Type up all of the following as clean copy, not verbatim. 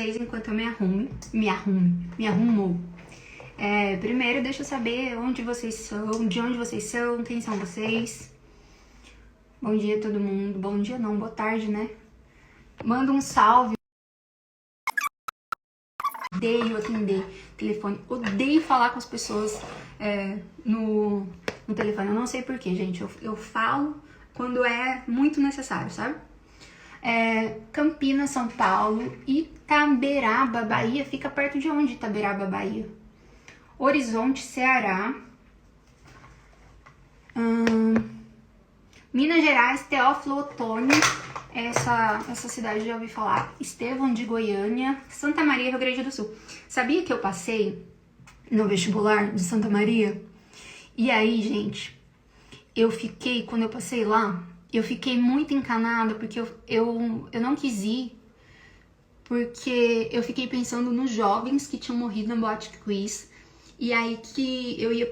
Enquanto eu me arrumo. Primeiro, deixa eu saber onde vocês são, de onde vocês são, quem são vocês. Bom dia, todo mundo. Bom dia não, boa tarde, né? Manda um salve. Odeio atender telefone, odeio falar com as pessoas no telefone. Eu não sei porquê, gente. Eu falo quando é muito necessário, sabe? Campinas, São Paulo, Itaberaba, Bahia. Fica perto de onde, Itaberaba, Bahia? Horizonte, Ceará. Minas Gerais, Teófilo Otoni. Essa cidade já ouvi falar. Estevão de Goiânia. Santa Maria, Rio Grande do Sul. Sabia que eu passei no vestibular de Santa Maria? E aí, gente, quando eu passei lá, eu fiquei muito encanada, porque eu não quis ir, porque eu fiquei pensando nos jovens que tinham morrido na Boate Quiz, e aí que eu ia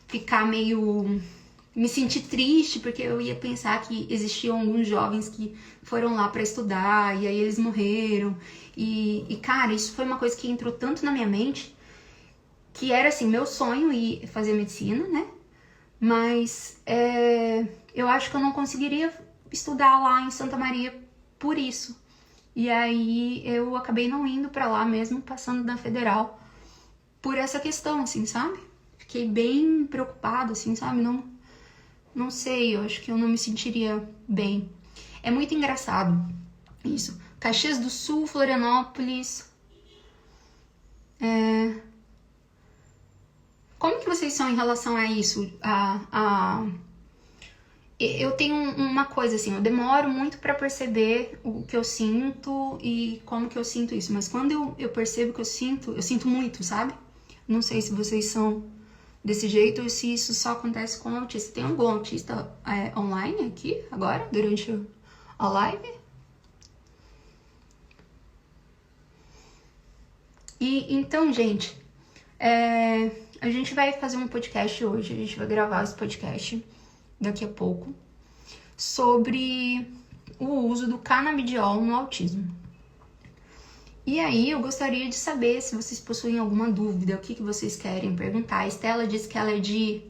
ficar me sentir triste, porque eu ia pensar que existiam alguns jovens que foram lá pra estudar, e aí eles morreram, e cara, isso foi uma coisa que entrou tanto na minha mente, que era assim, meu sonho ir fazer medicina, né? Mas eu acho que eu não conseguiria estudar lá em Santa Maria por isso. E aí eu acabei não indo pra lá mesmo, passando na Federal, por essa questão, assim, sabe? Fiquei bem preocupada, assim, sabe? Não sei, eu acho que eu não me sentiria bem. É muito engraçado isso. Caxias do Sul, Florianópolis. Como que vocês são em relação a isso? Eu tenho uma coisa assim, eu demoro muito pra perceber o que eu sinto e como que eu sinto isso. Mas quando eu percebo que eu sinto muito, sabe? Não sei se vocês são desse jeito ou se isso só acontece com autista. Tem algum autista online aqui agora, durante a live? E então, gente, a gente vai fazer um podcast hoje, a gente vai gravar esse podcast daqui a pouco, sobre o uso do canabidiol no autismo. E aí, eu gostaria de saber se vocês possuem alguma dúvida, o que vocês querem perguntar. A Estela disse que ela é de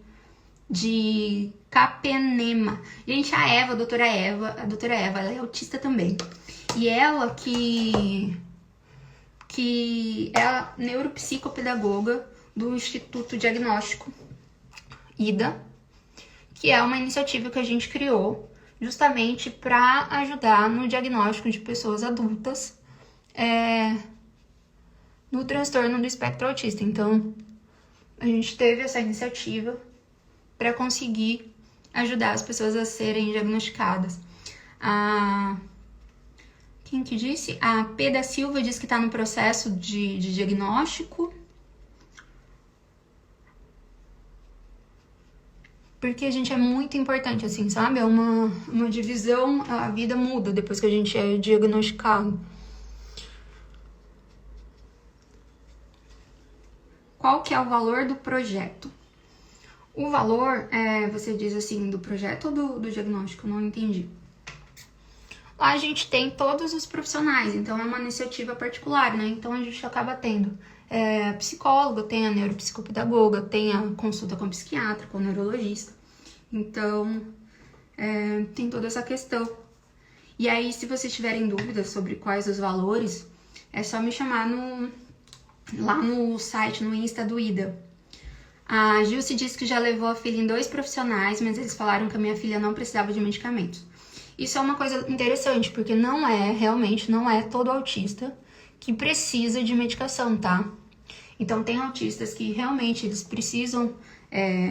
Capenema. Gente, a doutora Eva, ela é autista também. E ela que é a neuropsicopedagoga do Instituto Diagnóstico IDA, que é uma iniciativa que a gente criou justamente para ajudar no diagnóstico de pessoas adultas no transtorno do espectro autista. Então, a gente teve essa iniciativa para conseguir ajudar as pessoas a serem diagnosticadas. Quem que disse? A P da Silva disse que está no processo de diagnóstico. Porque a gente é muito importante, assim, sabe? É uma divisão, a vida muda depois que a gente é diagnosticado. Qual que é o valor do projeto? O valor, você diz assim, do projeto ou do diagnóstico? Não entendi. Lá a gente tem todos os profissionais, então é uma iniciativa particular, né? Então a gente acaba tendo psicólogo, tem a neuropsicopedagoga, tem a consulta com o psiquiatra, com o neurologista. Então, tem toda essa questão. E aí, se vocês tiverem dúvidas sobre quais os valores, é só me chamar lá no site, no Insta do IDA. A Gilce disse que já levou a filha em 2 profissionais, mas eles falaram que a minha filha não precisava de medicamentos. Isso é uma coisa interessante, porque realmente não é todo autista que precisa de medicação, tá? Então, tem autistas que realmente eles precisam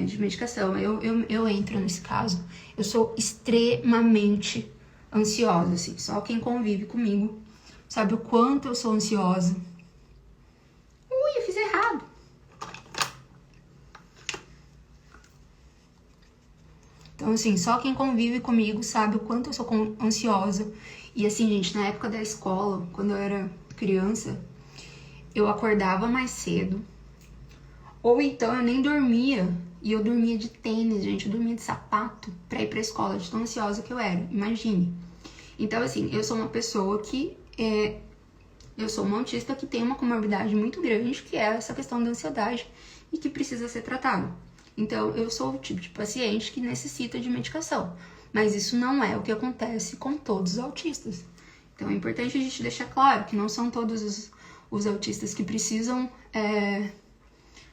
de medicação. Eu entro nesse caso. Eu sou extremamente ansiosa, assim. Só quem convive comigo sabe o quanto eu sou ansiosa. Ui, eu fiz errado. Então, assim, só quem convive comigo sabe o quanto eu sou ansiosa. E assim, gente, na época da escola, quando eu era criança, eu acordava mais cedo. Ou então eu nem dormia. E eu dormia de tênis, gente. Eu dormia de sapato pra ir pra escola, de tão ansiosa que eu era. Imagine. Então, assim, eu sou uma pessoa que Eu sou uma autista que tem uma comorbidade muito grande, que é essa questão da ansiedade e que precisa ser tratado. Então, eu sou o tipo de paciente que necessita de medicação, mas isso não é o que acontece com todos os autistas. Então, é importante a gente deixar claro que não são todos os autistas que precisam,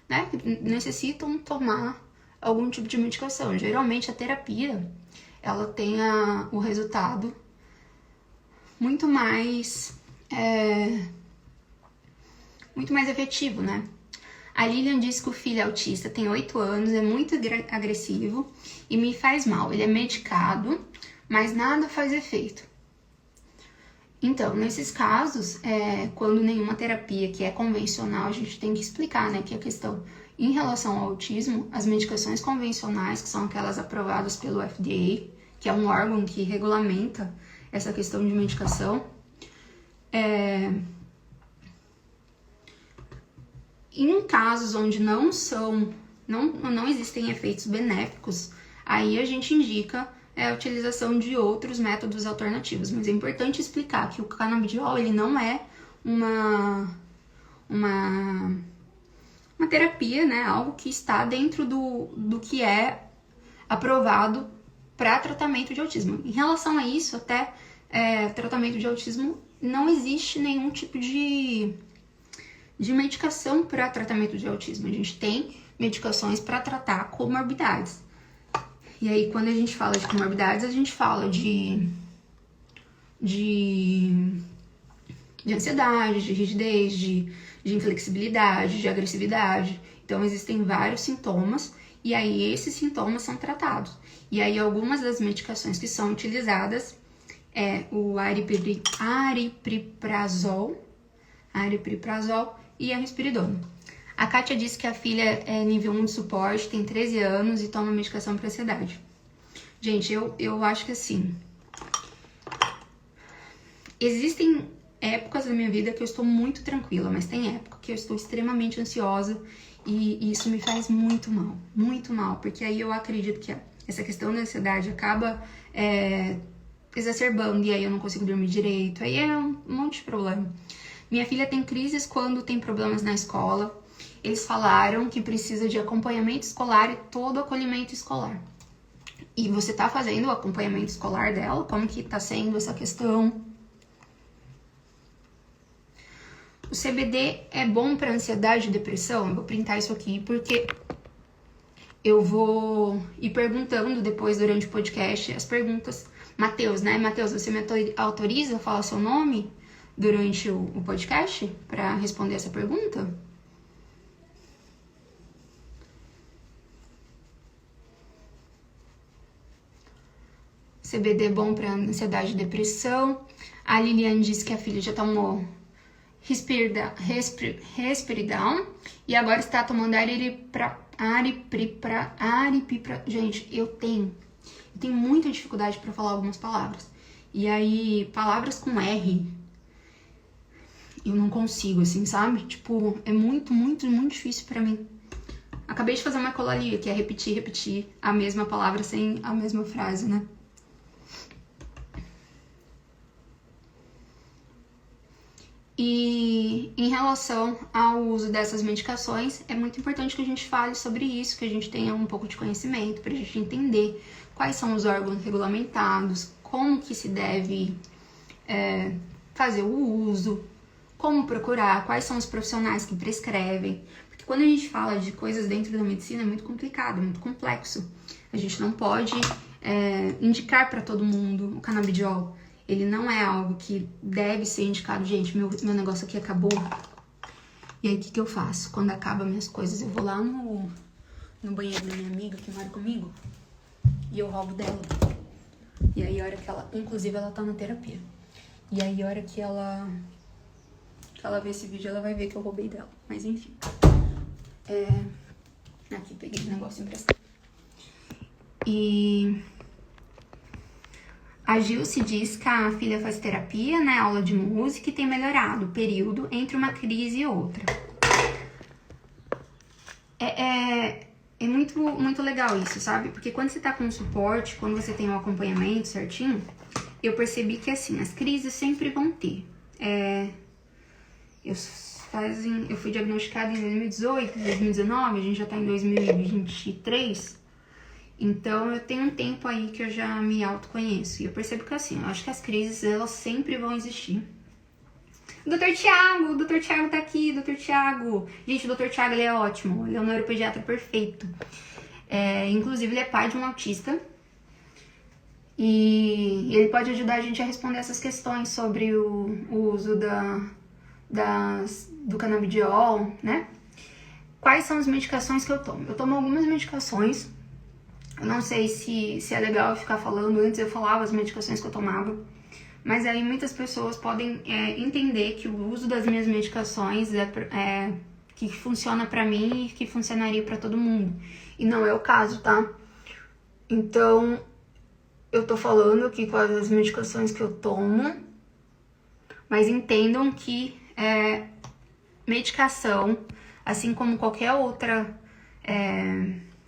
né, que necessitam tomar algum tipo de medicação. Geralmente, a terapia, ela tem o resultado muito mais efetivo, né? A Lilian diz que o filho é autista, tem 8 anos, é muito agressivo e me faz mal. Ele é medicado, mas nada faz efeito. Então, nesses casos, quando nenhuma terapia que é convencional, a gente tem que explicar, né, que a questão em relação ao autismo, as medicações convencionais, que são aquelas aprovadas pelo FDA, que é um órgão que regulamenta essa questão de medicação, em casos onde não existem efeitos benéficos, aí a gente indica a utilização de outros métodos alternativos. Mas é importante explicar que o canabidiol, ele não é uma terapia, né? Algo que está dentro do que é aprovado para tratamento de autismo. Em relação a isso, até tratamento de autismo, não existe nenhum tipo de medicação para tratamento de autismo. A gente tem medicações para tratar comorbidades. E aí, quando a gente fala de comorbidades, a gente fala de ansiedade, de rigidez, de inflexibilidade, de agressividade. Então, existem vários sintomas e aí esses sintomas são tratados. E aí, algumas das medicações que são utilizadas é o aripiprazol e a risperidona. A Kátia disse que a filha é nível 1 de suporte, tem 13 anos e toma medicação para ansiedade. Gente, eu acho que assim, existem épocas da minha vida que eu estou muito tranquila, mas tem época que eu estou extremamente ansiosa e isso me faz muito mal, porque aí eu acredito que essa questão da ansiedade acaba exacerbando e aí eu não consigo dormir direito, aí é um monte de problema. Minha filha tem crises quando tem problemas na escola. Eles falaram que precisa de acompanhamento escolar e todo acolhimento escolar. E você tá fazendo o acompanhamento escolar dela? Como que tá sendo essa questão? O CBD é bom para ansiedade e depressão? Eu vou printar isso aqui porque eu vou ir perguntando depois durante o podcast as perguntas. Matheus, né? Matheus, você me autoriza a falar seu nome durante o podcast para responder essa pergunta? CBD é bom para ansiedade e depressão. A Liliane disse que a filha já tomou risperidão e agora está tomando aripiprazol. Gente, eu tenho muita dificuldade para falar algumas palavras. E aí, palavras com R, eu não consigo, assim, sabe? Tipo, é muito difícil para mim. Acabei de fazer uma colalia, que é repetir a mesma palavra sem a mesma frase, né? E em relação ao uso dessas medicações, é muito importante que a gente fale sobre isso, que a gente tenha um pouco de conhecimento, para a gente entender quais são os órgãos regulamentados, como que se deve fazer o uso, como procurar, quais são os profissionais que prescrevem. Porque quando a gente fala de coisas dentro da medicina é muito complicado, é muito complexo. A gente não pode indicar para todo mundo o canabidiol. Ele não é algo que deve ser indicado. Gente, meu negócio aqui acabou. E aí, o que eu faço? Quando acaba minhas coisas, eu vou lá no banheiro da minha amiga que mora comigo e eu roubo dela. E aí, a hora que ela... Inclusive, ela tá na terapia. E aí, a hora que ela vê esse vídeo, ela vai ver que eu roubei dela. Mas, enfim. Aqui, peguei o negócio emprestado. E... A Gilce diz que a filha faz terapia, né, aula de música e tem melhorado o período entre uma crise e outra. É muito legal isso, sabe? Porque quando você tá com suporte, quando você tem um acompanhamento certinho, eu percebi que, assim, as crises sempre vão ter. Eu fui diagnosticada em 2018, 2019, a gente já tá em 2023. Então, eu tenho um tempo aí que eu já me autoconheço. E eu percebo que, assim, eu acho que as crises, elas sempre vão existir. O Dr. Thiago tá aqui, Dr. Thiago. Gente, o Dr. Thiago, ele é ótimo. Ele é um neuropediatra perfeito. Inclusive, ele é pai de um autista. E ele pode ajudar a gente a responder essas questões sobre o uso do canabidiol, né? Quais são as medicações que eu tomo? Eu tomo algumas medicações. Eu não sei se é legal eu ficar falando. Antes eu falava as medicações que eu tomava. Mas aí muitas pessoas podem entender que o uso das minhas medicações que funciona pra mim e que funcionaria pra todo mundo. E não é o caso, tá? Então, eu tô falando aqui quais as medicações que eu tomo. Mas entendam que medicação, assim como qualquer outra...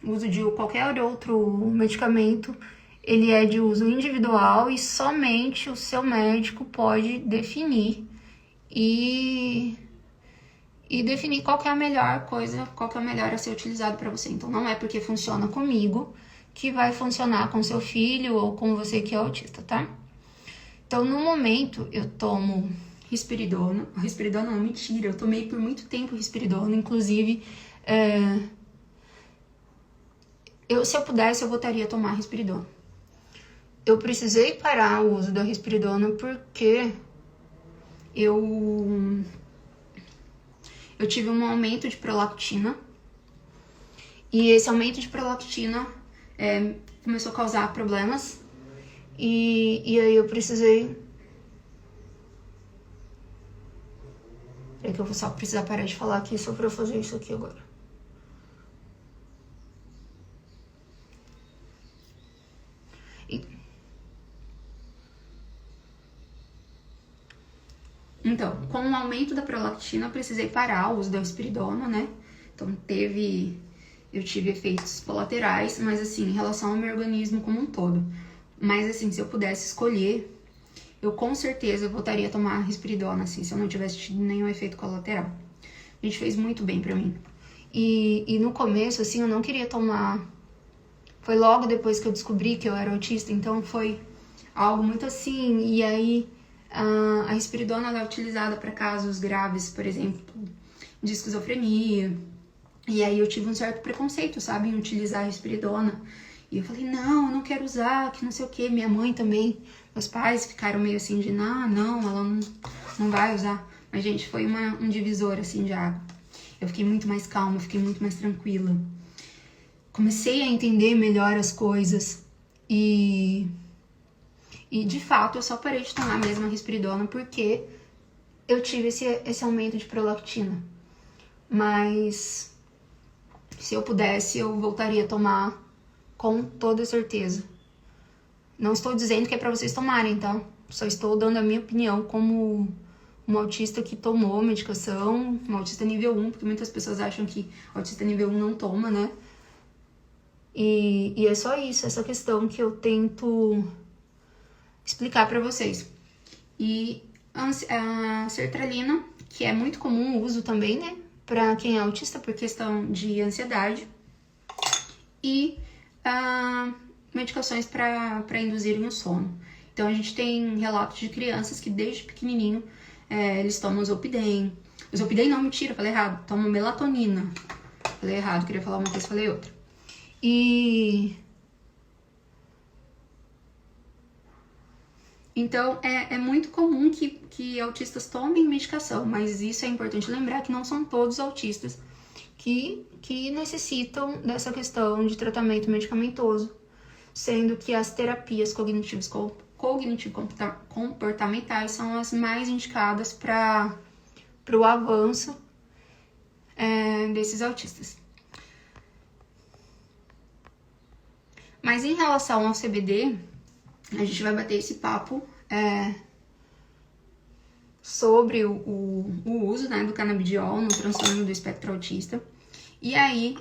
uso de qualquer outro medicamento, ele é de uso individual e somente o seu médico pode definir e definir qual que é a melhor coisa, qual que é o melhor a ser utilizado para você. Então, não é porque funciona comigo que vai funcionar com seu filho ou com você que é autista, tá? Então, no momento, eu tomo risperidona. Risperidona não, mentira, eu tomei por muito tempo risperidona, inclusive... se eu pudesse, eu voltaria a tomar risperidona. Eu precisei parar o uso da risperidona porque eu tive um aumento de prolactina. E esse aumento de prolactina começou a causar problemas. E aí eu precisei... É que eu vou só precisar parar de falar aqui só pra eu fazer isso aqui agora. Então, com o aumento da prolactina, eu precisei parar o uso da risperidona, né? Então, eu tive efeitos colaterais, mas assim, em relação ao meu organismo como um todo. Mas assim, se eu pudesse escolher, eu com certeza voltaria a tomar risperidona, assim, se eu não tivesse tido nenhum efeito colateral. A gente fez muito bem pra mim. E no começo, assim, eu não queria tomar. Foi logo depois que eu descobri que eu era autista, então foi algo muito assim, e aí... A risperidona ela é utilizada para casos graves, por exemplo, de esquizofrenia. E aí eu tive um certo preconceito, sabe, em utilizar a risperidona. E eu falei, não, eu não quero usar, que não sei o que. Minha mãe também, meus pais ficaram meio assim de, não, ela não vai usar. Mas, gente, foi um divisor, assim, de água. Eu fiquei muito mais calma, fiquei muito mais tranquila. Comecei a entender melhor as coisas e de fato, eu só parei de tomar mesmo a risperidona porque eu tive esse aumento de prolactina. Mas se eu pudesse, eu voltaria a tomar com toda certeza. Não estou dizendo que é pra vocês tomarem, tá? Só estou dando a minha opinião como uma autista que tomou medicação, uma autista nível 1, porque muitas pessoas acham que autista nível 1 não toma, né? E é só isso, essa questão que eu tento... explicar pra vocês. E a sertralina, que é muito comum o uso também, né? Pra quem é autista por questão de ansiedade. E medicações pra induzirem o sono. Então a gente tem relatos de crianças que desde pequenininho eles tomam Zolpidem. Zolpidem não, mentira, falei errado. Tomam melatonina. Falei errado, queria falar uma coisa, falei outra. Então, é muito comum que autistas tomem medicação, mas isso é importante lembrar que não são todos autistas que necessitam dessa questão de tratamento medicamentoso, sendo que as terapias cognitivo-comportamentais são as mais indicadas para o avanço desses autistas. Mas em relação ao CBD, a gente vai bater esse papo sobre o uso, né, do canabidiol no transtorno do espectro autista. E aí,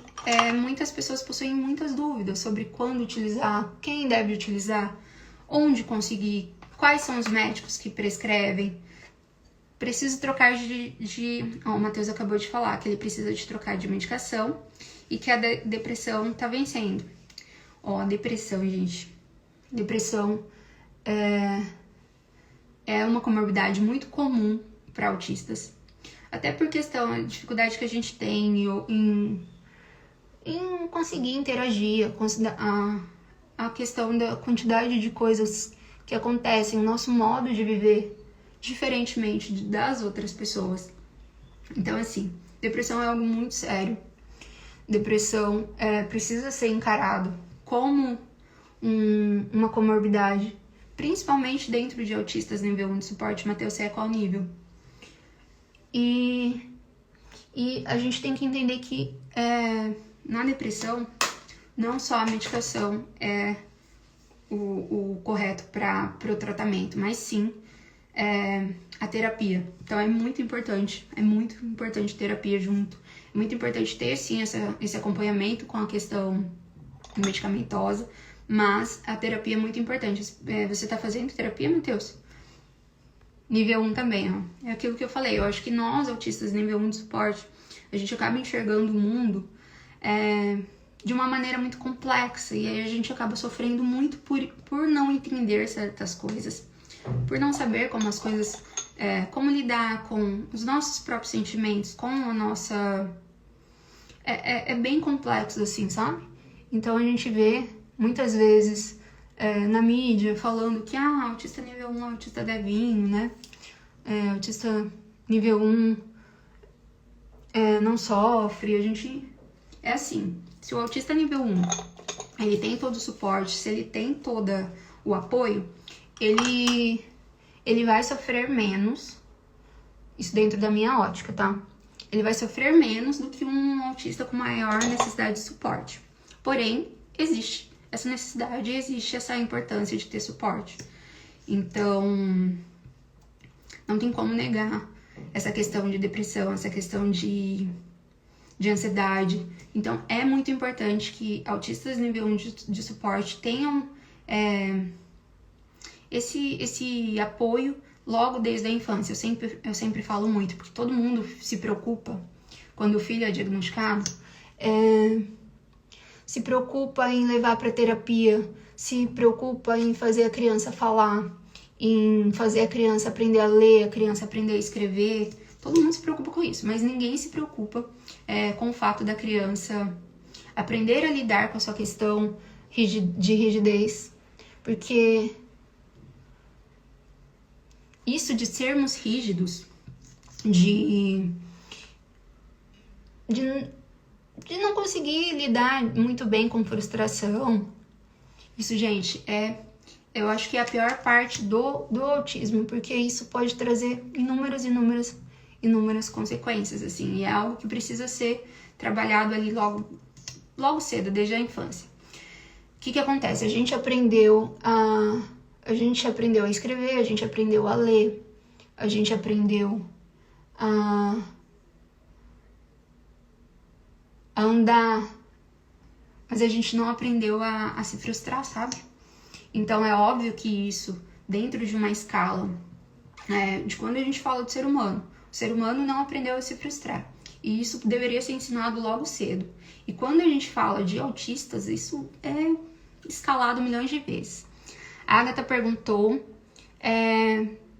muitas pessoas possuem muitas dúvidas sobre quando utilizar, quem deve utilizar, onde conseguir, quais são os médicos que prescrevem. preciso trocar o Matheus acabou de falar que ele precisa de trocar de medicação e que a depressão tá vencendo. A depressão, gente. Depressão é uma comorbidade muito comum para autistas. Até por questão da dificuldade que a gente tem em conseguir interagir, a questão da quantidade de coisas que acontecem, o nosso modo de viver diferentemente das outras pessoas. Então, assim, depressão é algo muito sério. Depressão precisa ser encarado como uma comorbidade, principalmente dentro de autistas nível 1 de suporte. Matheus, você é qual nível? E a gente tem que entender que na depressão, não só a medicação é o correto para o tratamento, mas sim a terapia. Então é muito importante terapia junto. É muito importante ter sim esse acompanhamento com a questão medicamentosa, mas a terapia é muito importante. Você tá fazendo terapia, Matheus? Nível 1 também, ó. É aquilo que eu falei. Eu acho que nós, autistas nível 1 de suporte, a gente acaba enxergando o mundo de uma maneira muito complexa. E aí a gente acaba sofrendo muito por não entender certas coisas. Por não saber como as coisas... como lidar com os nossos próprios sentimentos, com a nossa... É bem complexo, assim, sabe? Então a gente vê, muitas vezes... na mídia, falando que autista nível 1 é autista levinho, né? Autista nível 1 não sofre. A gente... É assim, se o autista nível 1 ele tem todo o suporte, se ele tem todo o apoio, ele vai sofrer menos, isso dentro da minha ótica, tá? Ele vai sofrer menos do que um autista com maior necessidade de suporte. Porém, existe essa necessidade, existe essa importância de ter suporte. Então, não tem como negar essa questão de depressão, essa questão de ansiedade. Então, é muito importante que autistas nível 1 de suporte tenham esse apoio logo desde a infância. Eu sempre falo muito, porque todo mundo se preocupa quando o filho é diagnosticado, se preocupa em levar para terapia, se preocupa em fazer a criança falar, em fazer a criança aprender a ler, a criança aprender a escrever. Todo mundo se preocupa com isso, mas ninguém se preocupa com o fato da criança aprender a lidar com a sua questão de rigidez, porque isso de sermos rígidos, de não conseguir lidar muito bem com frustração, isso, gente, eu acho que é a pior parte do autismo, porque isso pode trazer inúmeras consequências, assim, e é algo que precisa ser trabalhado ali logo cedo, desde a infância. O que acontece? A gente aprendeu a escrever, a gente aprendeu a ler, a gente aprendeu a andar, mas a gente não aprendeu a se frustrar, sabe? Então é óbvio que isso, dentro de uma escala de quando a gente fala de ser humano, o ser humano não aprendeu a se frustrar. E isso deveria ser ensinado logo cedo. E quando a gente fala de autistas, isso é escalado milhões de vezes. A Agatha perguntou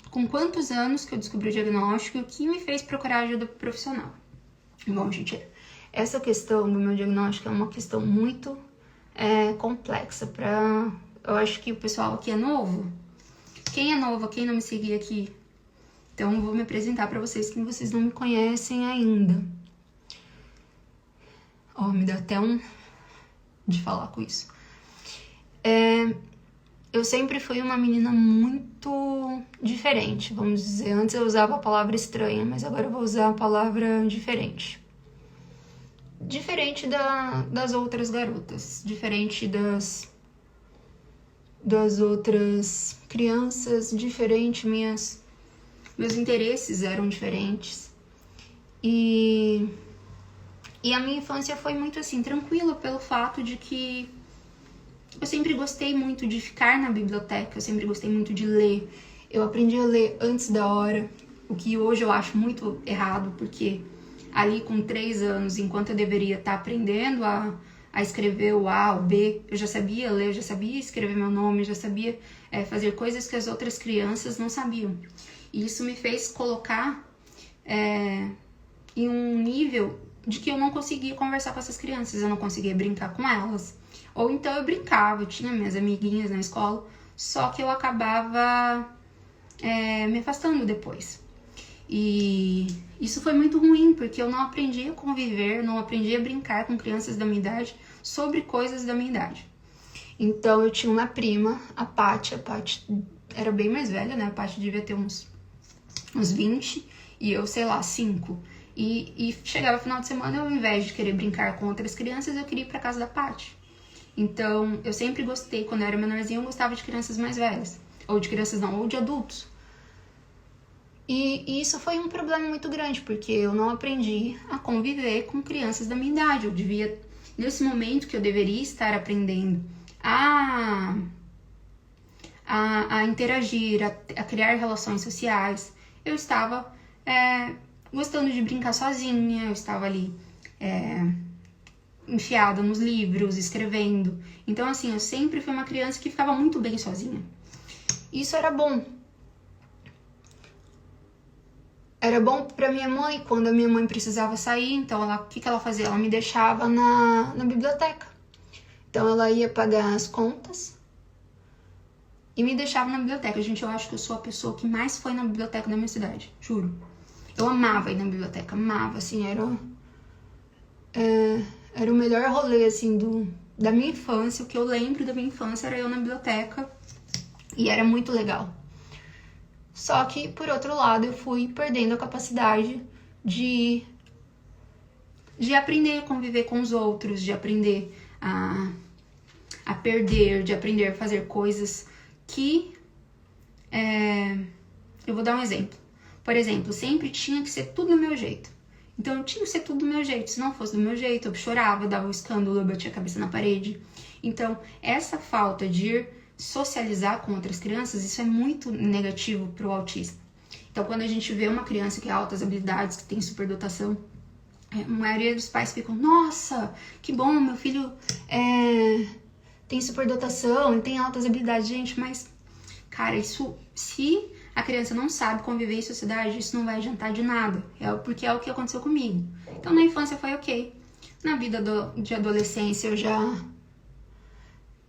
com quantos anos que eu descobri o diagnóstico e o que me fez procurar ajuda profissional. Bom, gente, essa questão do meu diagnóstico é uma questão muito complexa. Eu acho que o pessoal aqui é novo. Quem é novo, quem não me seguia aqui? Então, eu vou me apresentar para vocês que vocês não me conhecem ainda. Me dá até de falar com isso. Eu sempre fui uma menina muito diferente, vamos dizer. Antes eu usava a palavra estranha, mas agora eu vou usar a palavra diferente. Diferente das outras garotas, diferente das outras crianças, diferente, meus interesses eram diferentes. E a minha infância foi muito assim, tranquila, pelo fato de que eu sempre gostei muito de ficar na biblioteca, eu sempre gostei muito de ler. Eu aprendi a ler antes da hora, o que hoje eu acho muito errado, porque ali com 3 anos, enquanto eu deveria estar aprendendo a escrever o A, o B, eu já sabia ler, eu já sabia escrever meu nome, eu já sabia fazer coisas que as outras crianças não sabiam. E isso me fez colocar em um nível de que eu não conseguia conversar com essas crianças, eu não conseguia brincar com elas. Ou então eu brincava, eu tinha minhas amiguinhas na escola, só que eu acabava me afastando depois. E isso foi muito ruim, porque eu não aprendi a conviver, não aprendi a brincar com crianças da minha idade sobre coisas da minha idade. Então eu tinha uma prima, a Paty era bem mais velha, né? A Paty devia ter uns 20 e eu, sei lá, 5. E chegava final de semana, eu, ao invés de querer brincar com outras crianças, eu queria ir pra casa da Paty. Então eu sempre gostei, quando eu era menorzinha, eu gostava de crianças mais velhas. Ou de crianças não, ou de adultos. E isso foi um problema muito grande, porque eu não aprendi a conviver com crianças da minha idade. Eu devia, nesse momento que eu deveria estar aprendendo a interagir, a criar relações sociais, eu estava gostando de brincar sozinha, eu estava ali enfiada nos livros, escrevendo. Então, assim, eu sempre fui uma criança que ficava muito bem sozinha. Isso era bom. Era bom pra minha mãe, quando a minha mãe precisava sair, então o que ela fazia? Ela me deixava na biblioteca. Então ela ia pagar as contas e me deixava na biblioteca. Gente, eu acho que eu sou a pessoa que mais foi na biblioteca da minha cidade, juro. Eu amava ir na biblioteca, amava, assim, era o melhor rolê, assim, da minha infância. O que eu lembro da minha infância era eu na biblioteca e era muito legal. Só que, por outro lado, eu fui perdendo a capacidade de aprender a conviver com os outros, de aprender a perder, de aprender a fazer coisas que... eu vou dar um exemplo. Por exemplo, sempre tinha que ser tudo do meu jeito. Então, eu tinha que ser tudo do meu jeito. Se não fosse do meu jeito, eu chorava, dava um escândalo, eu batia a cabeça na parede. Então, essa falta de socializar com outras crianças, isso é muito negativo para o autista. Então, quando a gente vê uma criança que tem altas habilidades, que tem superdotação, a maioria dos pais ficam, nossa, que bom, meu filho tem superdotação, ele tem altas habilidades. Gente, mas, cara, isso, se a criança não sabe conviver em sociedade, isso não vai adiantar de nada, porque é o que aconteceu comigo. Então, na infância foi ok. Na vida de adolescência,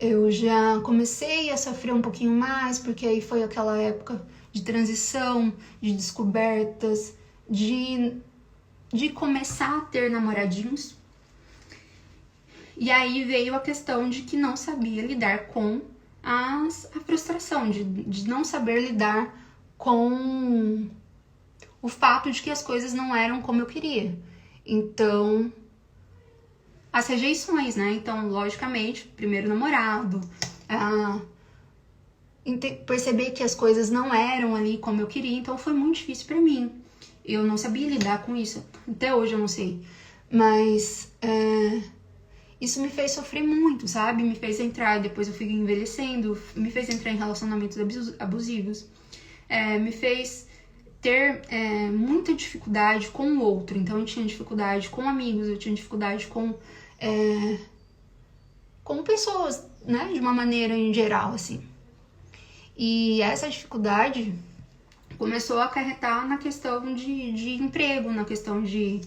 eu já comecei a sofrer um pouquinho mais, porque aí foi aquela época de transição, de descobertas, de começar a ter namoradinhos. E aí veio a questão de que não sabia lidar com a frustração, de não saber lidar com o fato de que as coisas não eram como eu queria. Então... as rejeições, né? Então, logicamente, primeiro namorado, perceber que as coisas não eram ali como eu queria, então foi muito difícil pra mim. Eu não sabia lidar com isso, até hoje eu não sei. Mas isso me fez sofrer muito, sabe? Me fez entrar, depois eu fui envelhecendo, me fez entrar em relacionamentos abusivos, me fez ter muita dificuldade com o outro. Então, eu tinha dificuldade com amigos, eu tinha dificuldade com pessoas, né, de uma maneira em geral, assim. E essa dificuldade começou a acarretar na questão de emprego, na questão de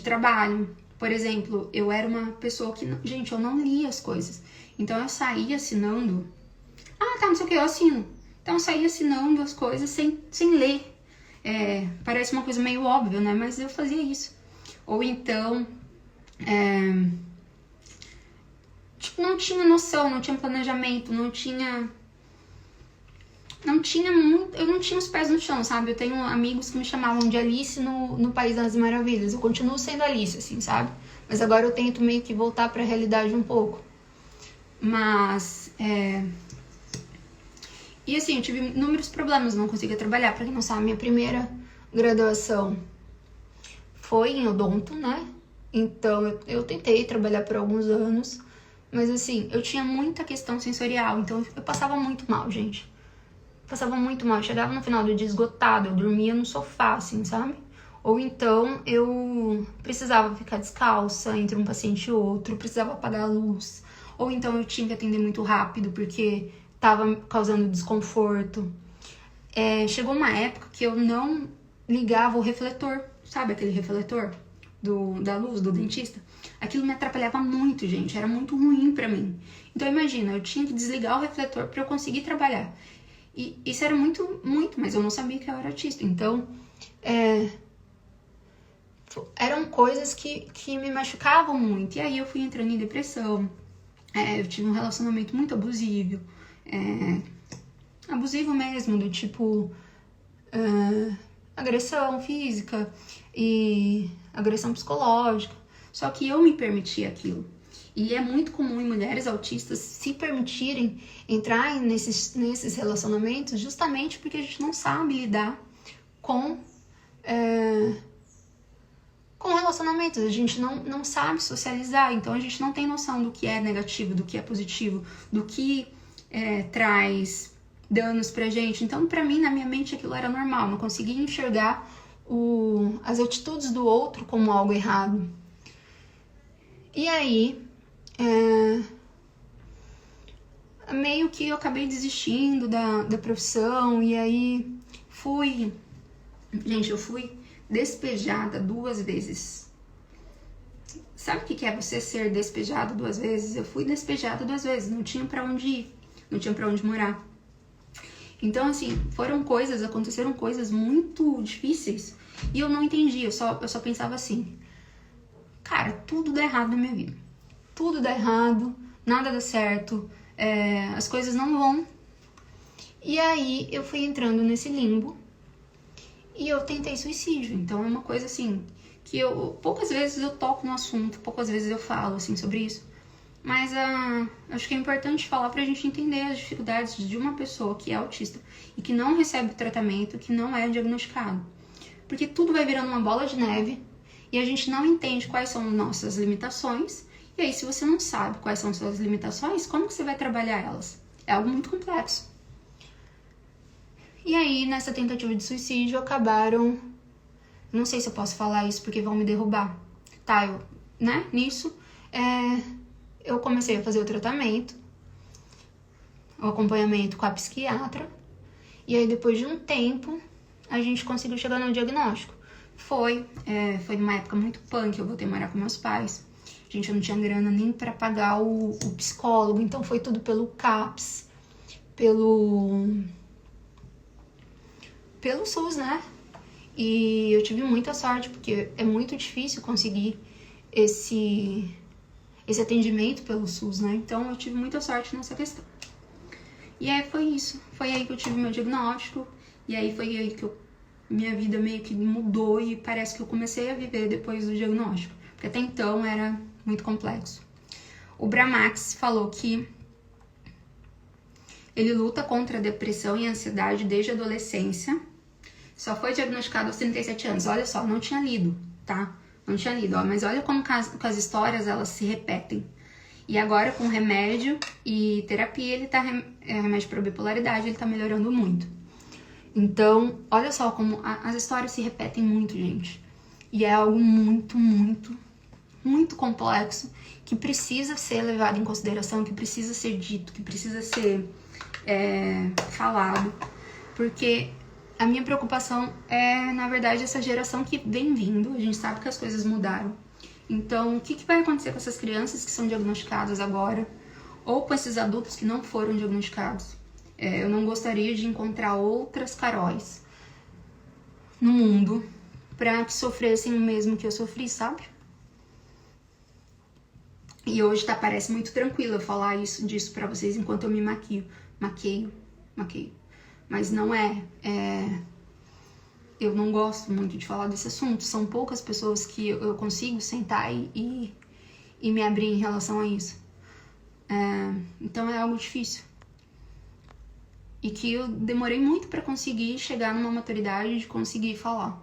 trabalho. Por exemplo, eu era uma pessoa que, gente, eu não lia as coisas. Então eu saía assinando, tá, não sei o que, eu assino. Então eu saía assinando as coisas sem ler. Parece uma coisa meio óbvia, né, mas eu fazia isso. Ou então... tipo, não tinha noção, não tinha planejamento, eu não tinha os pés no chão, sabe? Eu tenho amigos que me chamavam de Alice no País das Maravilhas. Eu continuo sendo Alice, assim, sabe? Mas agora eu tento meio que voltar pra realidade um pouco. Mas, e assim, eu tive inúmeros problemas, não conseguia trabalhar. Pra quem não sabe, minha primeira graduação foi em odonto, né? Então, eu tentei trabalhar por alguns anos, mas assim, eu tinha muita questão sensorial, então eu passava muito mal, gente. passava muito mal. Eu chegava no final do dia esgotada, eu dormia no sofá, assim, sabe? Ou então eu precisava ficar descalça entre um paciente e outro, precisava apagar a luz. Ou então eu tinha que atender muito rápido porque tava causando desconforto. Chegou uma época que eu não ligava o refletor, sabe aquele refletor da luz do dentista? Aquilo me atrapalhava muito, gente, era muito ruim pra mim. Então imagina, eu tinha que desligar o refletor pra eu conseguir trabalhar. E isso era muito, muito, mas eu não sabia que eu era autista. Então, eram coisas que me machucavam muito. E aí eu fui entrando em depressão. Eu tive um relacionamento muito abusivo. Abusivo mesmo, do tipo agressão física e agressão psicológica. Só que eu me permitia aquilo. E é muito comum em mulheres autistas se permitirem entrar nesses relacionamentos justamente porque a gente não sabe lidar com relacionamentos. A gente não sabe socializar, então a gente não tem noção do que é negativo, do que é positivo, do que traz danos pra gente. Então, pra mim, na minha mente, aquilo era normal. Não conseguia enxergar as atitudes do outro como algo errado. E aí, meio que eu acabei desistindo da profissão. E aí, eu fui despejada 2 vezes. Sabe o que é você ser despejado 2 vezes? Eu fui despejada 2 vezes, não tinha pra onde ir, não tinha pra onde morar. Então, assim, aconteceram coisas muito difíceis e eu não entendi, eu só pensava assim, cara, tudo dá errado na minha vida. Tudo dá errado, nada dá certo, as coisas não vão. E aí eu fui entrando nesse limbo e eu tentei suicídio. Então é uma coisa assim, que poucas vezes eu toco no assunto, poucas vezes eu falo assim sobre isso. Mas acho que é importante falar pra gente entender as dificuldades de uma pessoa que é autista e que não recebe tratamento, que não é diagnosticado. Porque tudo vai virando uma bola de neve e a gente não entende quais são nossas limitações. E aí, se você não sabe quais são suas limitações, como que você vai trabalhar elas? É algo muito complexo. E aí, nessa tentativa de suicídio, acabaram... Não sei se eu posso falar isso porque vão me derrubar. Tá, nisso, eu comecei a fazer o tratamento, o acompanhamento com a psiquiatra. E aí, depois de um tempo, a gente conseguiu chegar no diagnóstico. Foi numa época muito punk, eu voltei a morar com meus pais. Gente, eu não tinha grana nem pra pagar o psicólogo, então foi tudo pelo CAPS, pelo SUS, né? E eu tive muita sorte, porque é muito difícil conseguir esse atendimento pelo SUS, né? Então eu tive muita sorte nessa questão. E aí foi isso. Foi aí que eu tive meu diagnóstico. E aí foi aí que minha vida meio que mudou e parece que eu comecei a viver depois do diagnóstico. Porque até então era muito complexo. O Bramax falou que ele luta contra a depressão e a ansiedade desde a adolescência. Só foi diagnosticado aos 37 anos. Olha só, não tinha lido, tá? Não tinha lido, ó, mas olha como com as histórias elas se repetem. E agora com remédio e terapia, ele tá remédio para bipolaridade, ele tá melhorando muito. Então, olha só como as histórias se repetem muito, gente. E é algo muito, muito, muito complexo que precisa ser levado em consideração, que precisa ser dito, que precisa ser falado. Porque a minha preocupação é, na verdade, essa geração que vem vindo. A gente sabe que as coisas mudaram. Então, o que vai acontecer com essas crianças que são diagnosticadas agora? Ou com esses adultos que não foram diagnosticados? Eu não gostaria de encontrar outras Caróis no mundo pra que sofressem o mesmo que eu sofri, sabe? E hoje parece muito tranquilo eu falar disso pra vocês enquanto eu me maqueio. Mas não é. Eu não gosto muito de falar desse assunto. São poucas pessoas que eu consigo sentar e me abrir em relação a isso. Então é algo difícil. E que eu demorei muito para conseguir chegar numa maturidade de conseguir falar.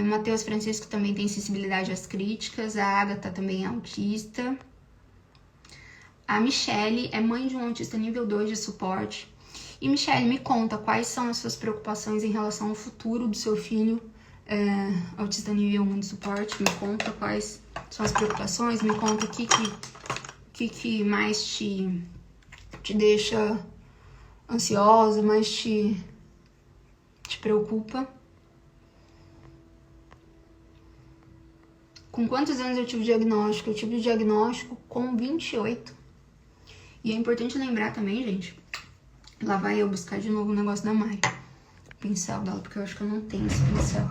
Matheus Francisco também tem sensibilidade às críticas. A Agatha também é autista. A Michelle é mãe de um autista nível 2 de suporte. E Michelle, me conta quais são as suas preocupações em relação ao futuro do seu filho autista nível 1 de suporte. Me conta quais são as preocupações, me conta o que mais te deixa ansiosa, mais te preocupa. Com quantos anos eu tive o diagnóstico? Eu tive o diagnóstico com 28. E é importante lembrar também, gente, lá vai eu buscar de novo o negócio da Mari. O pincel dela, porque eu acho que eu não tenho esse pincel.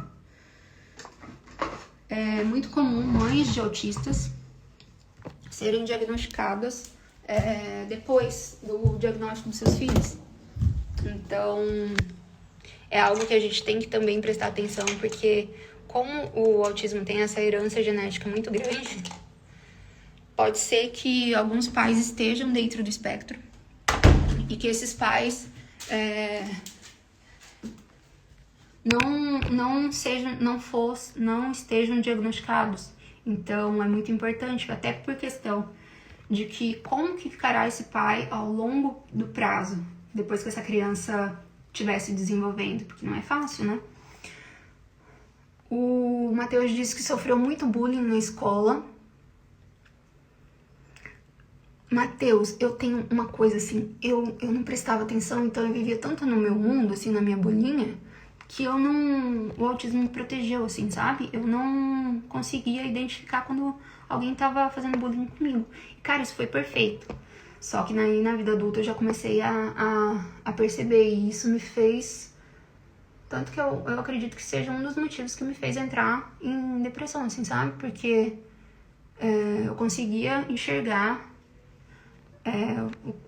É muito comum mães de autistas serem diagnosticadas depois do diagnóstico dos seus filhos. Então, é algo que a gente tem que também prestar atenção, porque como o autismo tem essa herança genética muito grande, pode ser que alguns pais estejam dentro do espectro e que esses pais não estejam diagnosticados. Então, é muito importante, até por questão de que como que ficará esse pai ao longo do prazo, depois que essa criança estiver se desenvolvendo, porque não é fácil, né? O Matheus disse que sofreu muito bullying na escola. Matheus, eu tenho uma coisa assim, eu não prestava atenção, então eu vivia tanto no meu mundo, assim, na minha bolinha, que o autismo me protegeu, assim, sabe? Eu não conseguia identificar quando alguém tava fazendo bullying comigo. E, cara, isso foi perfeito. Só que na vida adulta eu já comecei a perceber, e isso me fez... Tanto que eu acredito que seja um dos motivos que me fez entrar em depressão, assim, sabe? Porque eu conseguia enxergar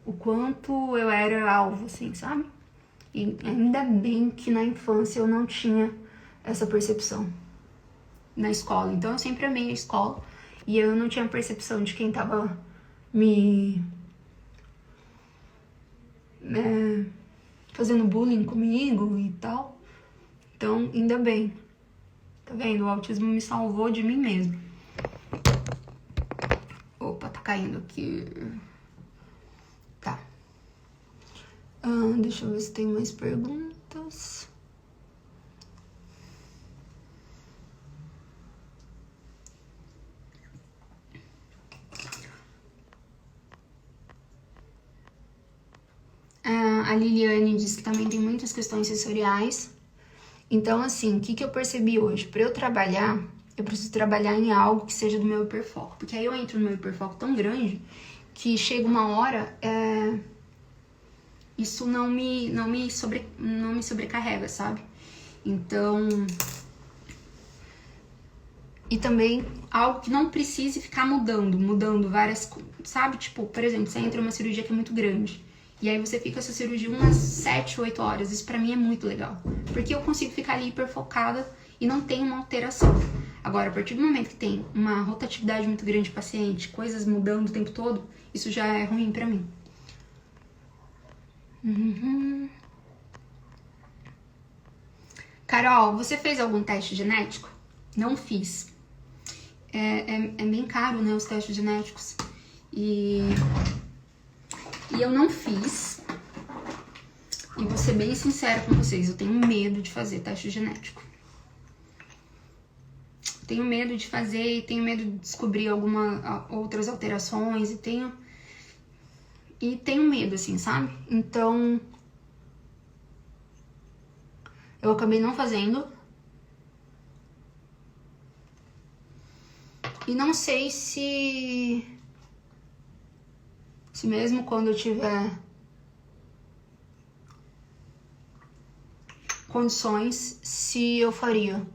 o quanto eu era alvo, assim, sabe? E ainda bem que na infância eu não tinha essa percepção na escola. Então eu sempre amei a escola e eu não tinha percepção de quem tava me fazendo bullying comigo e tal. Então, ainda bem. Tá vendo? O autismo me salvou de mim mesmo. Opa, tá caindo aqui. Tá. Deixa eu ver se tem mais perguntas. A Liliane disse que também tem muitas questões sensoriais. Então, assim, o que eu percebi hoje? Para eu trabalhar, eu preciso trabalhar em algo que seja do meu hiperfoco. Porque aí eu entro no meu hiperfoco tão grande que chega uma hora, isso não me sobrecarrega, sabe? Então... E também algo que não precise ficar mudando várias coisas, sabe? Tipo, por exemplo, você entra em uma cirurgia que é muito grande. E aí você fica essa cirurgia umas 7, 8 horas. Isso pra mim é muito legal. Porque eu consigo ficar ali hiper focada e não tem uma alteração. Agora, a partir do momento que tem uma rotatividade muito grande de paciente, coisas mudando o tempo todo, isso já é ruim pra mim. Carol, você fez algum teste genético? Não fiz. É bem caro, né, os testes genéticos. E eu não fiz. E vou ser bem sincera com vocês, eu tenho medo de fazer teste genético. Tenho medo de fazer e tenho medo de descobrir outras alterações e tenho medo, assim, sabe? Então, eu acabei não fazendo. E não sei se mesmo quando eu tiver condições, se eu faria.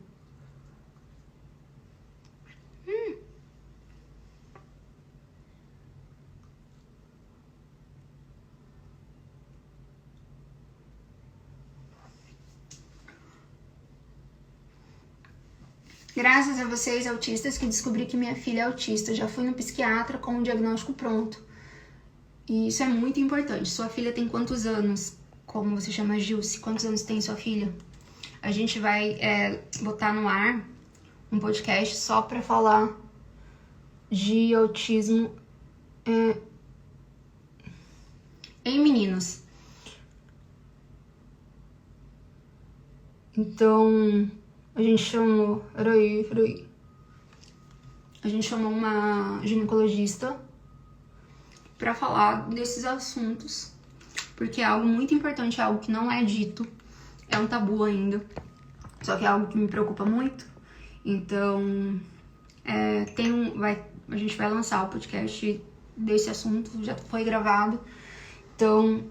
Graças a vocês, autistas, que descobri que minha filha é autista. Já fui no psiquiatra com o diagnóstico pronto. E isso é muito importante. Sua filha tem quantos anos? Como você chama, Gilce? Quantos anos tem sua filha? A gente vai botar no ar um podcast só pra falar de autismo em meninos. Então, a gente chamou... Peraí. A gente chamou uma ginecologista pra falar desses assuntos, porque é algo muito importante, é algo que não é dito, é um tabu ainda, só que é algo que me preocupa muito. Então, a gente vai lançar o podcast desse assunto, já foi gravado. Então,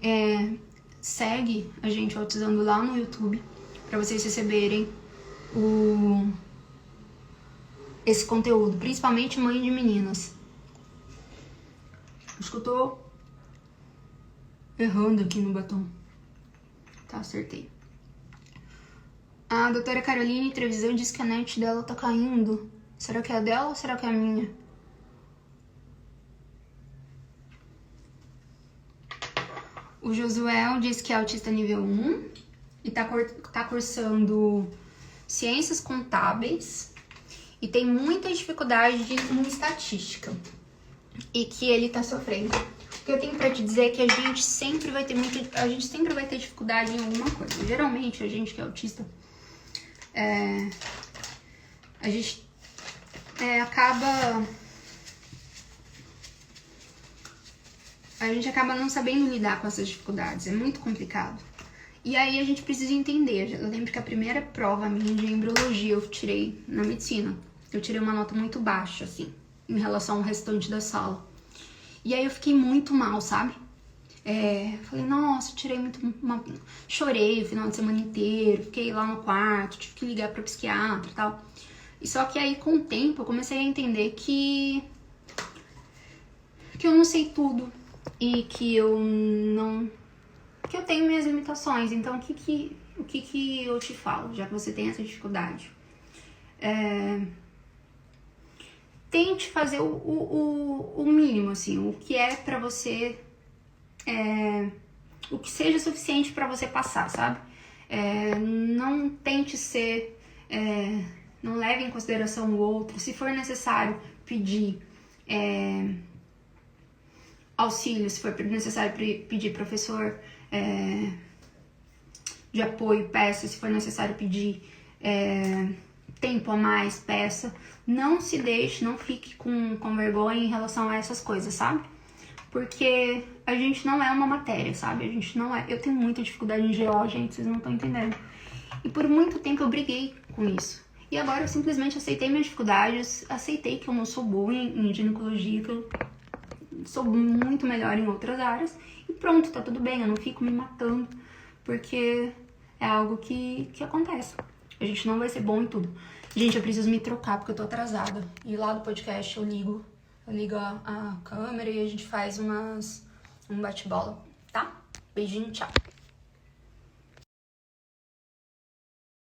segue a gente Autizando lá no YouTube, pra vocês receberem esse conteúdo, principalmente mãe de meninas. Acho que eu tô errando aqui no batom. Tá, acertei. A doutora Caroline Trevisan diz que a net dela tá caindo. Será que é a dela ou será que é a minha? O Josuel diz que é autista nível 1 e tá cursando ciências contábeis e tem muita dificuldade em estatística e que ele tá sofrendo. O que eu tenho pra te dizer é que a gente sempre vai ter dificuldade em alguma coisa. Geralmente, a gente que é autista, a gente acaba não sabendo lidar com essas dificuldades, é muito complicado. E aí a gente precisa entender. Eu lembro que a primeira prova minha de embriologia eu tirei na medicina. Eu tirei uma nota muito baixa, assim, em relação ao restante da sala. E aí eu fiquei muito mal, sabe? Falei, nossa, eu tirei chorei o final de semana inteiro, fiquei lá no quarto, tive que ligar pra psiquiatra e tal. E só que aí, com o tempo, eu comecei a entender que eu não sei tudo e que eu tenho minhas limitações. Então, o que eu te falo, já que você tem essa dificuldade? Tente fazer o mínimo, assim, o que é pra você, o que seja suficiente pra você passar, sabe? Não tente ser, não leve em consideração o outro. Se for necessário pedir auxílio, se for necessário pedir professor de apoio, peça. Se for necessário pedir tempo a mais, peça. Não se deixe, não fique com vergonha em relação a essas coisas, sabe? Porque a gente não é uma matéria, sabe? A gente não é... Eu tenho muita dificuldade em GO, gente, vocês não estão entendendo. E por muito tempo eu briguei com isso. E agora eu simplesmente aceitei minhas dificuldades, aceitei que eu não sou boa em ginecologia, que eu sou muito melhor em outras áreas. E pronto, tá tudo bem, eu não fico me matando, porque é algo que acontece. A gente não vai ser bom em tudo. Gente, eu preciso me trocar porque eu tô atrasada. E lá do podcast eu ligo a câmera e a gente faz um bate-bola, tá? Beijinho, tchau.